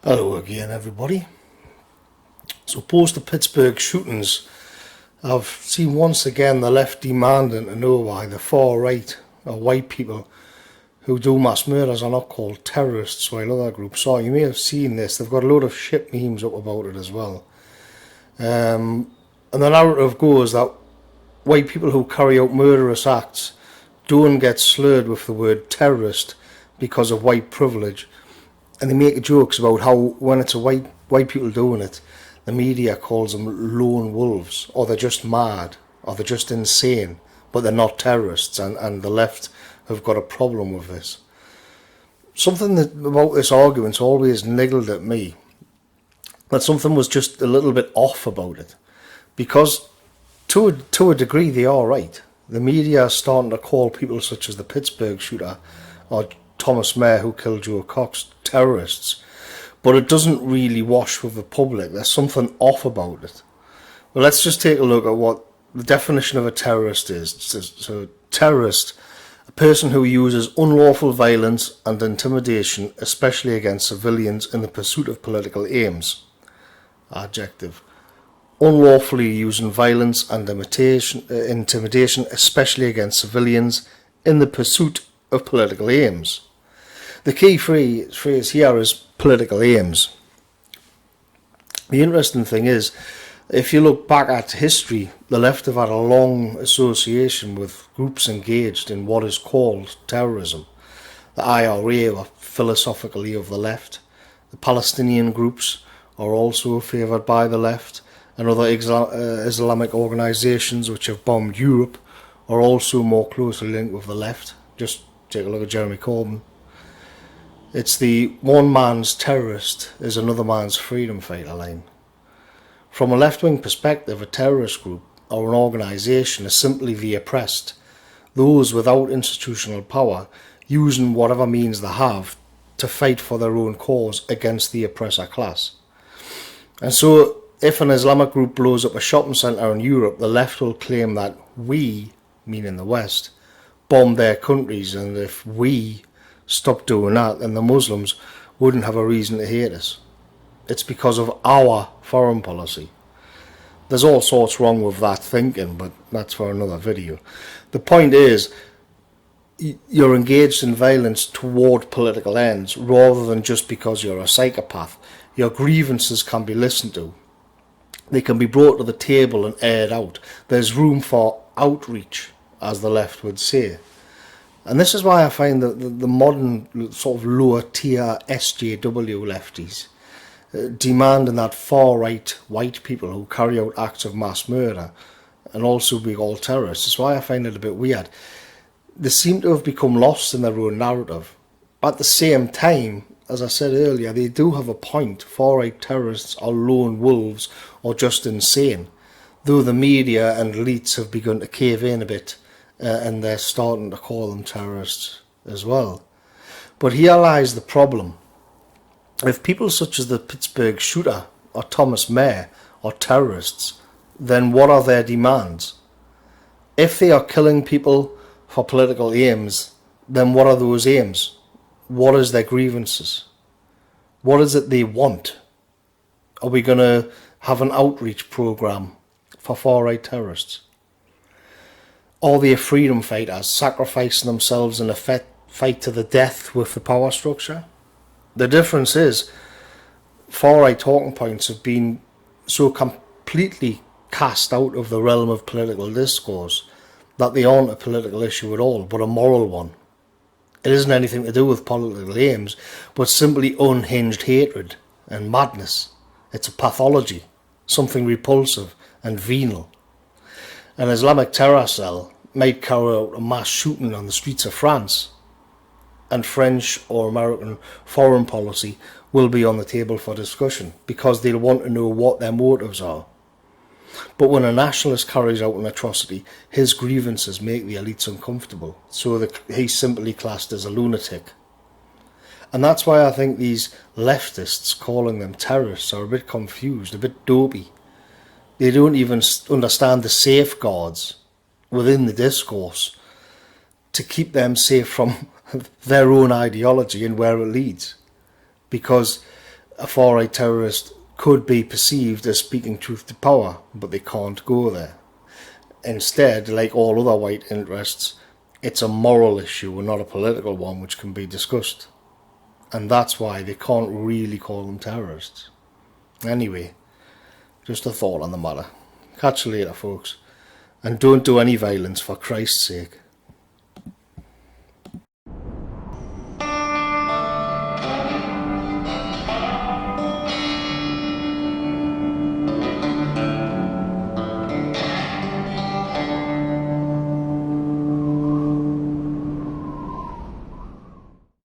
Hello again, everybody. So post the Pittsburgh shootings, I've seen once again the left demanding to know why the far right, or white people who do mass murders, are not called terrorists while other groups are. You may have seen this. They've got a load of shit memes up about it as well. And the narrative goes that white people who carry out murderous acts don't get slurred with the word terrorist because of white privilege. And they make jokes about how when it's a white people doing it, the media calls them lone wolves, or they're just mad, or they're just insane, but they're not terrorists, and the left have got a problem with this. Something that about this argument's always niggled at me, that something was just a little bit off about it, because to a degree they are right. The media are starting to call people such as the Pittsburgh shooter, or Thomas Mayer, who killed Joe Cox, terrorists, but it doesn't really wash with the public. There's something off about it. Well, let's just take a look at what the definition of a terrorist is. So, terrorist, a person who uses unlawful violence and intimidation, especially against civilians, in the pursuit of political aims. Adjective. Unlawfully using violence and intimidation, especially against civilians, in the pursuit of political aims. The key phrase here is political aims. The interesting thing is, if you look back at history, the left have had a long association with groups engaged in what is called terrorism. The IRA were philosophically of the left. The Palestinian groups are also favoured by the left, and other Islamic organisations which have bombed Europe are also more closely linked with the left. Just take a look at Jeremy Corbyn. It's the one man's terrorist is another man's freedom fighter line. From a left-wing perspective, a terrorist group or an organisation is simply the oppressed, those without institutional power using whatever means they have to fight for their own cause against the oppressor class. And so, if an Islamic group blows up a shopping centre in Europe, the left will claim that we, meaning the West, bombed their countries, and if we stopped doing that, then the Muslims wouldn't have a reason to hate us. It's because of our foreign policy. There's all sorts wrong with that thinking, but that's for another video. The point is, you're engaged in violence toward political ends rather than just because you're a psychopath. Your grievances can be listened to. They can be brought to the table and aired out. There's room for outreach, as the left would say. And this is why I find that the modern sort of lower tier SJW lefties demanding that far right white people who carry out acts of mass murder and also be all terrorists. That's why I find it a bit weird. They seem to have become lost in their own narrative. But at the same time, as I said earlier, they do have a point. Far right terrorists are lone wolves or just insane, though the media and elites have begun to cave in a bit. And they're starting to call them terrorists as well. But here lies the problem. If people such as the Pittsburgh shooter or Thomas Mayer are terrorists, then what are their demands? If they are killing people for political aims, then what are those aims? What is their grievances? What is it they want? Are we going to have an outreach program for far-right terrorists? Are they freedom fighters sacrificing themselves in a fight to the death with the power structure? The difference is, far-right talking points have been so completely cast out of the realm of political discourse that they aren't a political issue at all, but a moral one. It isn't anything to do with political aims, but simply unhinged hatred and madness. It's a pathology, something repulsive and venal. An Islamic terror cell might carry out a mass shooting on the streets of France, and French or American foreign policy will be on the table for discussion because they'll want to know what their motives are. But when a nationalist carries out an atrocity, his grievances make the elites uncomfortable, so that he's simply classed as a lunatic. And that's why I think these leftists calling them terrorists are a bit confused, a bit dopey. They don't even understand the safeguards within the discourse to keep them safe from their own ideology and where it leads. Because a far-right terrorist could be perceived as speaking truth to power, but they can't go there. Instead, like all other white interests, it's a moral issue and not a political one which can be discussed. And that's why they can't really call them terrorists. Anyway, just a thought on the matter. Catch you later, folks. And don't do any violence, for Christ's sake.